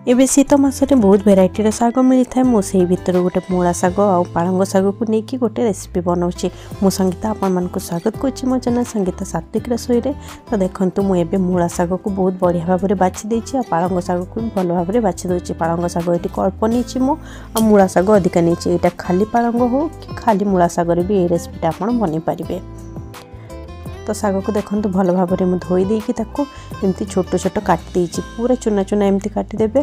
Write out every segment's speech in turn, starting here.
एबे शीत मासरे बहुत भेराइटी शाग मिलता है। मुझे भर गोटे मूला शाग और पालंग शाग को लेकिन गोटे रेसिपी बनाऊँगी। मु संगीता आपण को स्वागत करुँची मो चैनल संगीता सात्विक रसोई रे। तो देखो मुझे मूला शाग को बहुत बढ़िया भाव में बाछि देछि और पालंग शाग को भी भल भाव में बाछि दूसरी। पालंग शाग ये अल्प नहीं मु और मूला शाग अधिका नहीं। यहाँ खाली पालंग हो कि खाली मूला शाग भी ये रेसिपीटा आप बन पारे। तो शाग को देखो भल भाव में धोई देकी एमती छोट छोट काटी पूरा चुना चुना एमती काटिदेबे।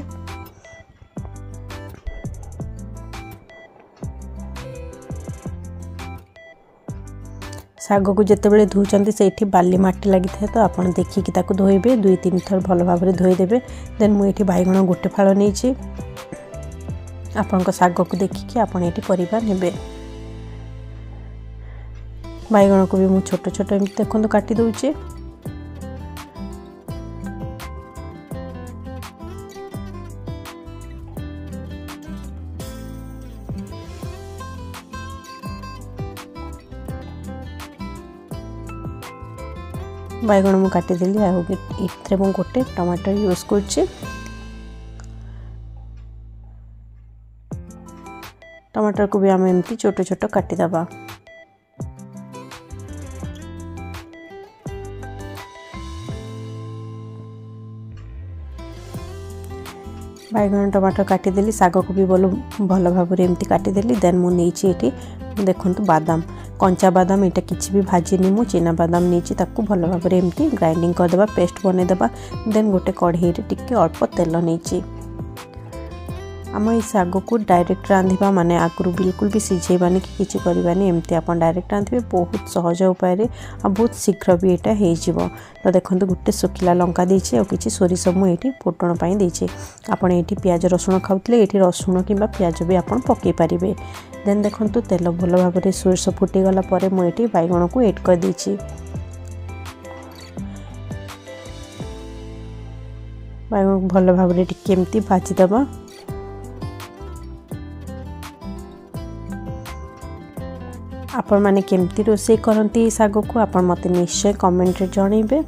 शाग को जितेबाला धोचते से बाली मटी लगी था तो आप देखिकी धोइबे 2-3 थर भल भाव में धोईदेवे। देन मुझे बैगण गोटे फाड़ नहीं आपण शाग को देखिकी आप परिवार नेबे। बैगण को भी मुझे छोट छोट एमती देखो काटी दउचे। बैगण मु काटिदेली इतरे मु गोटे टमाटर यूज करछि। टमाटर को भी आम एमती छोट छोट काटिदेबा। बैगण टमाटर काटिदेली शाग को भी भल भाव में एमती काटिदेली। देन मु नहीं देखो बादाम कंचा बादाम यहाँ किसी भी भाजीनी मु चीना बादाम नहीं ताकू भल भाव में एमती ग्राइंडिंग करदेबा पेस्ट बनईदेबा। देन गोटे कढ़ई टिके अल्प तेल नहीं आम ये शाग को डायरेक्ट रांधिबा माने आगु बिल्कुल भी सिझेबानी कि किसी करवानी एमती आप डायरेक्ट रांधिबे बहुत सहज उपाय और बहुत शीघ्र भी यहाँ हो। तो देखो गोटे सुखिला लंका देछि और किसी सोरिष मुझे फुटण पाई देछि। आपण ये प्याज रसुण खाऊले ये रसुण कि प्याज भी आप पकई पारे। देन देखो तेल भल भाव में सोरिष फुटीगला मुझे बैगण को एड कर देछि। बैगण भल भाव में टिके एमती भाजीदेबा। आपण माने केमती रोषे करती शाग को आप मत निश्चय कमेंट जनइबे।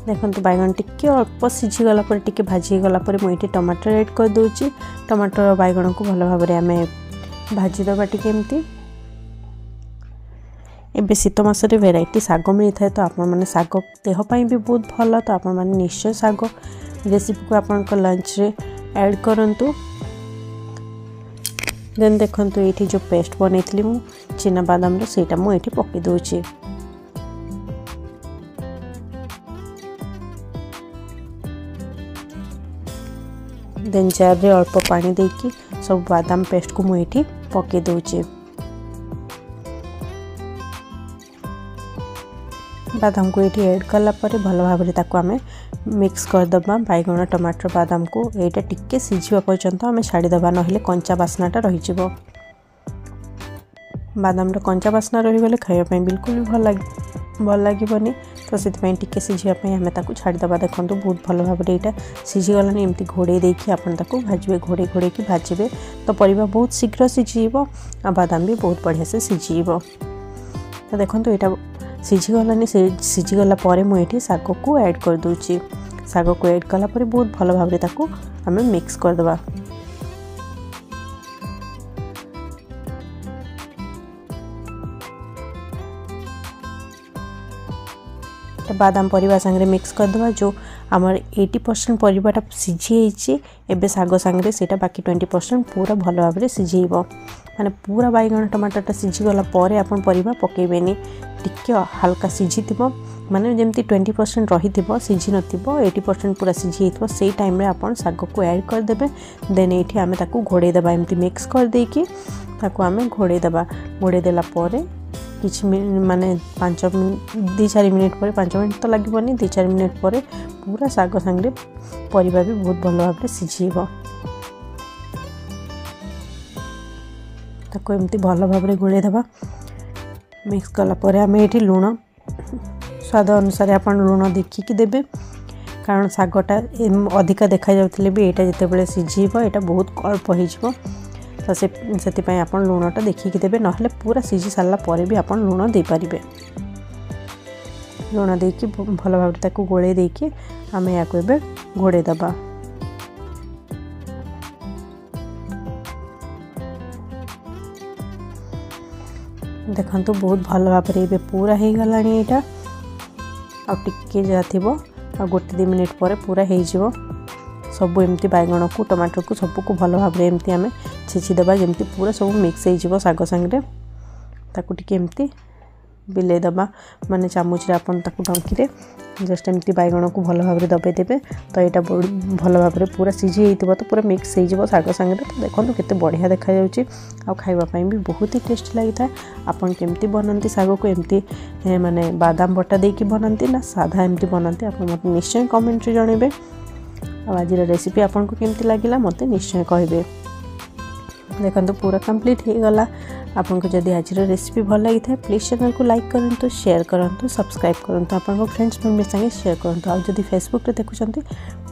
देखो बैगन टिके अल्प सिझीगला टिके भाजीगला मुझे टमाटर ऐड कर दूची। टमाटर और बैगन को भल भाव में आम भाजीदेबा टिके एमती। एबे शीत मासरे भेराइटी शाग मिलता है तो आप शाग देहपाई भी बहुत भल। तो आपण माने निश्चय शाग रेसिपी को आपण लंच रे ऐड करंतु। देन देखो ये जो पेस्ट बनई मु चीना बादाम सेटा मुझे पकई दूची। देन जार रे अल्प पानी देकी सब बादाम पेस्ट को मुझे पकई दूची। बादाम को ये ऐड कला भल भाव में आम मिक्स करदबा। बैगण टमाटर बादाम को यहाँ टिके सिझा पर्यंत आम छाड़ीदबा ना कंचा बास्नाटा रही। बादाम कंचा बास्ना रहीगले खावाई बिल्कुल भी भल लगे। तो से टिके सिझापी आम छाड़ीदबा। देखो बहुत भल भाव में यहाँ सिझीगलानी एमती घोड़े देखिए आप भाजबे घोड़े घोड़े की भाजबे। तो परिवा बहुत शीघ्र सिझीब और बादाम भी बहुत बढ़िया से सिझीब। तो देखो यहाँ सिझीगलानी सिझीगला मुझे शाग को ऐड कर दूची। शाग को ऐड कला बहुत भल भाव में आम मिक्स करदबा। बादाम परिवा संगे मिक्स करदबा। जो आमर 80% परिवाटा सिझी एबे शाग संगे से बाकी 20% पूरा भल भाव में सिझेब। माने पूरा बैगण टमाटरटा सिझीगला आपन परिवा पकेबेनी टिके हल्का सिझी माने जमती 20% रही सिझी न 80% पूरा सिझी से टाइम रे आपन शाग को ऐड करदेबे। देन ये आम घोड़े देबा एमती मिक्स कर देकी आम घोड़े देबा। घोड़े देला किछि माने 2-4 मिनिट पर 5 मिनिट तो लगभग 2-4 मिनिट पर पूरा शाग संगे परिवा भी बहुत भल भाव में सिझीब। ताको एमती भल भाव में घोड़े देबा। मिक्स कला आम ये लुण स्वाद अनुसार आप लुण देखिकी देबे। कारण शागटा अधिका देखा जाउथिले भी एटा जेतेबेले सिझीब एटा बहुत अल्प हो। तो से आप लुणटा देखिकी देबे। नहले पूरा सिझी सारा पर भी आप लुण दे पारिबे। लुण देकी भल भाव गोले देकी आम या घोड़े दबा। देखंतु बहुत भल भाव में पूरा हो गला यहाँ आ टिके जा थी आ गोटे 2 मिनिट पर पूरा हो सब एमती बैगण को टमाटर को सबको भल भाव में एमती आम छेचिदेबा जमती पूरा सब मिक्स हो शाग सांगे ताकू टिके एमती बिले दबा माने चामच आप डंकी जस्ट एमती बैगण को भल भाव में दबाई देवे तो यहाँ भल भाव में पूरा सीझी तो पूरा मिक्स हो शाग सांगे तो देखो केते बढ़िया देखा जाउची आ खाइबा भी बहुत ही टेस्ट लगी था। आपन केमती बनाती शाग को एमती माने बादाम बटा देकी बनाती ना साधा एमती बनाती आप मत निश्चय कमेंट रे जणेबे। आज रेसिपी आपन को केमती लागिला मते निश्चय कहबे। देखो पूरा कंप्लीट हो गला। आपको जदि आज रेसिपी भल लगी था प्लीज चैनल को लाइक करूँ, शेयर करूँ, सब्सक्राइब करूँ, आपन फ्रेंड्स फैमिली संगे शेयर करूँ। आज जदि फेसबुक रे देखुछंती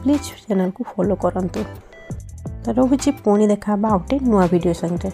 प्लीज चैनल को फॉलो करूँ। तो रोची पुणी देखा गोटे नुआ वीडियो संगे।